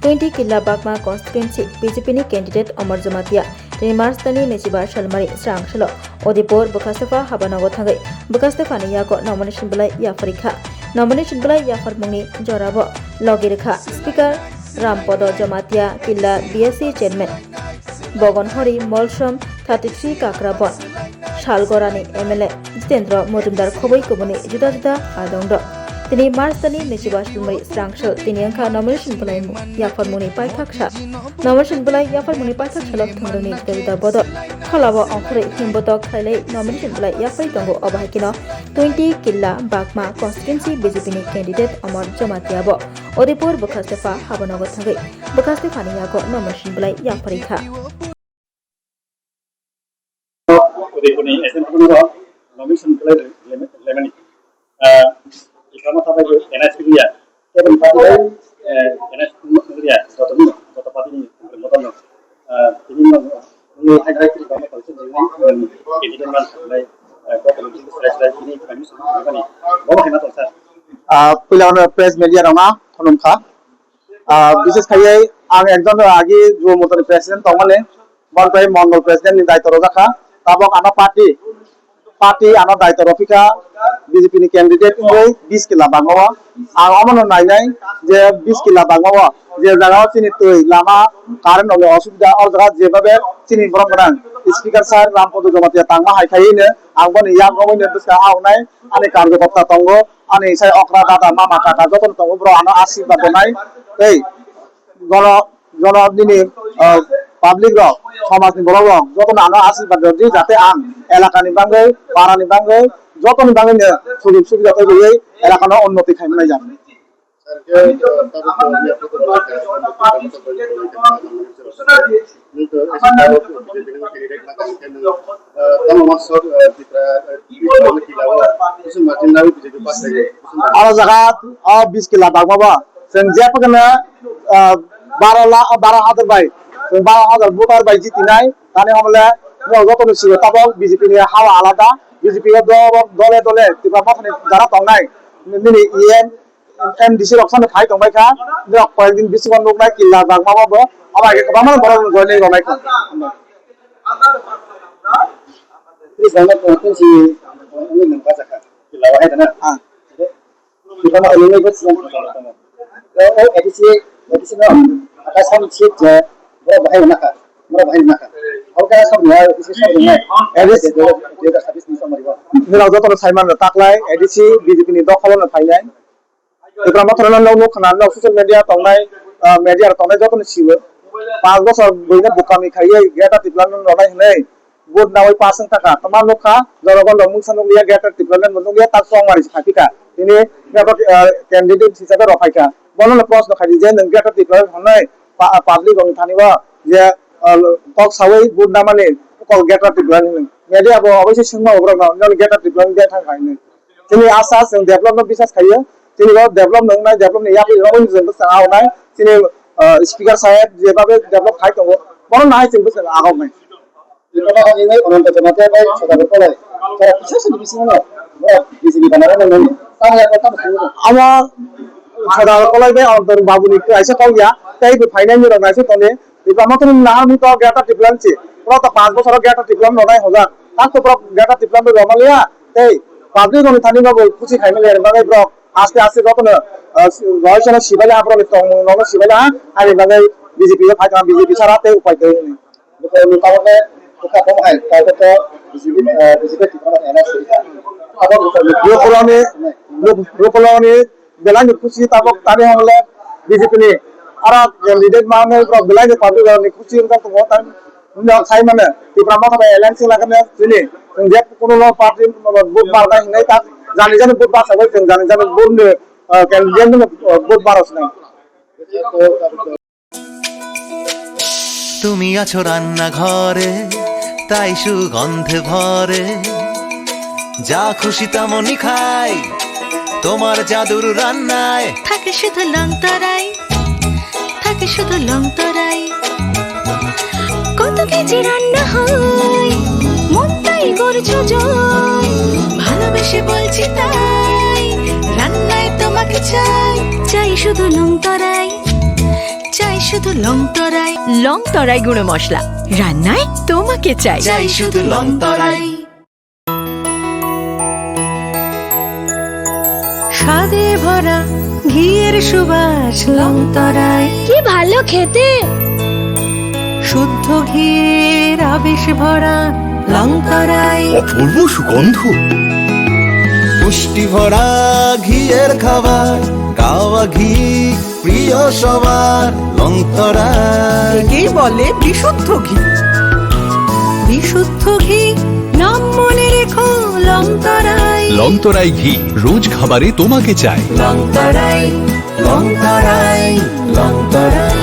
20 किल्ला बागमा constituency बिजेपिनि candidate अमर जमातिया दिनै मार्च दाननि 22 सालमारि स्रांसल अदिपुर बकास्तेफा हाबानांगौ थाङै बकास्तेफानि यागो नमिनेशन बिलाइ याफारिखा नमिनेशन बिलाइ याफारमुंनि जराबो लगिरेखा स्पीकर रामपद जमातिया किल्ला बीएससी चेयरमैन बगनहरि मलसम 33 काक्राबन शालगरानि एमएलए जितेन्द्र मजुमदार खबै गुबुननि जुदा जुदा आदंद दिनै मार्च दाननि 22 सालमारि स्रांसल दिनै अंखा नमिनेशन बिलाइ याफारमुंनि पाइखाकसा नमिनेशन बिलाइ याफारमुंनि पाइखाकसाल थंदोंनि जुदा जुदा बद खलाबो अंखरै हिमबतक खाइलै नमिनेशन बिलाइ याफारि दंगो अबाहायकिनो 20 किल्ला बागमा कन्स्टिट्युएन्सी बीजेपीनि कैंडिडेट अमर जमातियाबो अदिपुर बकास्तेफा हाबानांगौ थाङै बकास्तेफानि यागो नमिनेशन बिलाइ याफारिखा उदयपुरनि एजेन्टफोरनो नमिनेशन बिलाइ लेमनि इकामा थाबाय एनएसपीया केबल पार्टी एनएसपीया गत पार्टी मदन बिनि उन्दै हाइड्राइटिक बाय कलचर जोंनि एडिटर मान थांनाय गभर्नमेन्ट स्ट्राइक बिनि कमिसन बिबानि बहायना दं सार पिलावनो प्रेस मीडिया रंगा थनुमखा विशेष खायै आं एकदम आगे जो मोटर प्रेसिडेंट तमाले बनपाय मंडल प्रेसिडेंट नि दायित्व रखा ताबक आना पार्टी आना दायित्व रखिका बीजेपी नि कैंडिडेट बै 20 किला बांगवा आं अमन नायनाय जे 20 किला बांगवा जे जगह चिनि तै लामा कारेन्ट अले असुविधा और जगह जेबाबे चिनि ब्रह्मरां स्पीकर सार रामपद जमातिया तांमा हायखायैनो आं बनि या गमैनो बिसा आवनाय आनि कार्यकर्ता तंगो आनि साय अक्रा दादा मामा काका जतन तंगो ब्र आना आशीर्वाद देनाय এই জনদিনী পাবলিক রক সমাজনি বড় রক যত আনা আশীর্বাদ দি যাতে আং এলাকানি বাঙ্গै পাড়ানি বাঙ্গै যতনি বাঙ্গैनो সুযোগ সুবিধা তৈরি এলাকানো উন্নতি খাইমনাय जागोन आरो जगह 20 किला बागमाबा जों जेफोरनो 12,000 बाय जों 12,000 भोटार बाय जितिनाय दानि हमले जतन सिगो ताबो बीजेपी नि हावा आलादा बीजेपी दले दले तिबा माथने जारा तंनाय मिनि एमडीसी रक्सन खाय तंबायखा जो कयदिन बिसिबां लोगनाय किल्ला बागमाबाबो अबाय गोबां बड़ जयनै रनायखा इस गाना कन्स्टिट्युएन्सी नि मोनबा जाखा किल्ला वाहाय दाना kita mau ini bos yang kalau edisi no akan sama cip je berapa bahaya nak kalau sama ya edisi sama edisi dia habis ni sama riba ni lau jotono saiman taklai edisi BJP ni dokhalon failai ekra mathana lau khana lau social media tongnai media tongnai jotono sibo 5 বছর Bruyne বুকামি খাইয়ে গেটা টিপলান রনাই হनै board नावै पासन थाका तमाम लोखा jargon रमुं सानुलिया गेटर टिपलान मनुलिया ताक सं मारि खातिका दिनै गेटर candidate हिसाबै रखायका बनन प्रश्न खादि जे नों गेटर टिपलान हनै पाब्लिक गन थानिबा जे टक सावै बोर्ड नामाने कल गेटर टिपलान मेडिया बो अबैसे सोंमा अब्रा नों गेटर टिपलान गे थाखायनो दिनै आसा जों डेभलपमेन्ट बिसास खायो दिनै डेभलप नंनाय डेभलप नि याबो रमन जों आवनाय दिनै स्पीकर साहेब जेबाबे डेभलप खाय दङ बनन नाय जों बिसास आगावनाय Kita kan ini orang terjemahnya baik sudah berkolai. Cara bisa sendiri sini, di sini benar benar ini. Tanya kata betul. Ama sudah berkolai baik orang babu ni tu, aisyah kau ya, tapi finance ni orang aisyah tu ni, di mana tu nama ni tu gata tiplan sih. Kalau tak 5 bos orang gata tiplan orang hoga, tak tu kalau gata tiplan tu ramai ya, tapi public orang thani babu kuci khai mele, bagai bro, aste aste kau tu na, roy sana sibala apa orang itu, orang sibala, hari bagai BJP tu khai BJP syarat tu upaya tu ni. Betul ni tahu ni. Bukan pemain, kalau kita BJP kita enak sih. Apa betul? Rokoloni belanja kuci tabok tadi hamle BJP ni. Ara candidate mana kalau belanja public ni kuci orang tu mohon ni saya mana di pramot apa eleksi lakukan sini. Sejak kono parti vote barang ini tak jani vote bar sahaja jani vote ni candidate ni vote bar asal. তুমি আছো রান্না ঘরে তাই সুগন্ধে ভরে যা খুশি তেমনই খাই তোমার জাদুর রান্নায় থাকে শুধু লংতরাই কত কেজি রান্না হয় মন তাই করছো জয় ভালোবেসে বলছি তাই রান্নায় তোমাকে চাই শুধু লংতরাই চাই শুধু লংতরাই, লংতরাই গুঁড়ো মশলা, রান্নায় তোমাকে চাই, চাই শুধু লংতরাই। স্বাদে ভরা ঘিয়ের সুবাস লংতরাই, কি ভালো খেতে। শুদ্ধ ঘিয়ের আবেশ ভরা লংতরাই, অপূর্ব সুগন্ধ। পুষ্টি ভরা ঘিয়ের খাবার, গাওয়া ঘি প্রিয় সবার, লংতরাই। একেই বলে বিশুদ্ধ ঘি। বিশুদ্ধ ঘি নাম মনে রেখো লংতরাই, লংতরাই ঘি রোজ খাবারে তোমাকে চাই। লংতরাই, লংতরাই, লংতরাই।